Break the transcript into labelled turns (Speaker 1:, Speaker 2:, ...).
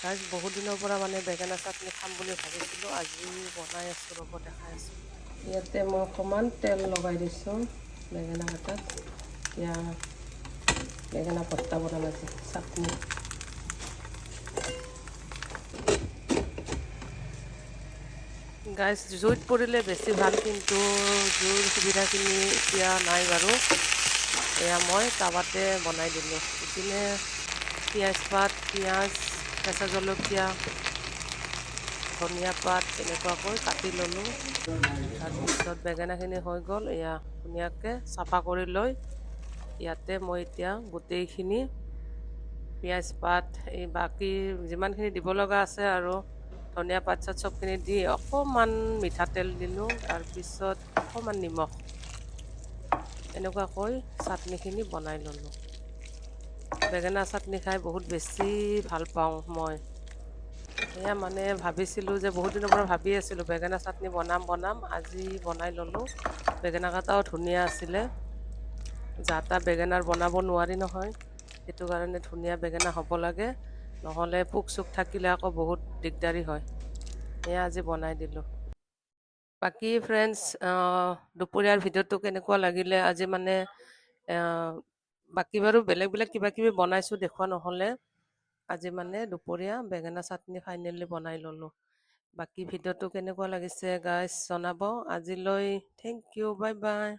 Speaker 1: Guys বহুত দিনৰ পৰা মানে বেঙেনা চাটনি খাম বুলি ভাবিছিলোঁ, আজি বনাই আছোঁ, ৰ'ব দেখাই আছোঁ। ইয়াতে মই অকণমান তেল লগাই দিছোঁ বেঙেনা কাটাত। এতিয়া বেঙেনা ভৰ্তা বনাম আজি চাটনি। গাইজ জুইত পৰিলে বেছি ভাল, কিন্তু জুইৰ সুবিধাখিনি এতিয়া নাই বাৰু। এয়া মই টাৱাতে বনাই দিলোঁ। ইপিনে পিঁয়াজ পাত, পিঁয়াজ, কেঁচা জলকীয়া, ধনিয়া পাত এনেকুৱাকৈ কাটি ল'লোঁ। তাৰপিছত বেঙেনাখিনি হৈ গ'ল। এয়া ধুনীয়াকৈ চাফা কৰি লৈ ইয়াতে মই এতিয়া গোটেইখিনি পিঁয়াজ পাত, এই বাকী যিমানখিনি দিব লগা আছে আৰু ধনিয়া পাত চাত চবখিনি দি অকণমান মিঠাতেল দিলোঁ, তাৰপিছত অকণমান নিমখ, এনেকুৱাকৈ চাটনিখিনি বনাই ল'লোঁ। বেঙেনা চাটনি খাই বহুত বেছি ভাল পাওঁ মই। এয়া মানে ভাবিছিলোঁ যে বহুত দিনৰ পৰা ভাবি আছিলোঁ বেঙেনা চাটনি বনাম, আজি বনাই ল'লোঁ। বেঙেনা কেইটাও ধুনীয়া আছিলে। যা তা বেঙেনাৰ বনাব নোৱাৰি নহয়, সেইটো কাৰণে ধুনীয়া বেঙেনা হ'ব লাগে, নহ'লে পোক চোক থাকিলে আকৌ বহুত দিগদাৰী হয়। এয়া আজি বনাই দিলোঁ। বাকী ফ্ৰেণ্ডছ, দুপৰীয়াৰ ভিডিঅ'টো কেনেকুৱা লাগিলে? আজি মানে বাকী বাৰু বেলেগ বেলেগ কিবা কিবি বনাইছোঁ, দেখুওৱা নহ'লে। আজি মানে দুপৰীয়া বেঙেনা চাটনি ফাইনেলি বনাই ল'লোঁ। বাকী ভিডিঅ'টো কেনেকুৱা লাগিছে গাইজ জনাব। আজিলৈ থেংক ইউ, বাই বাই।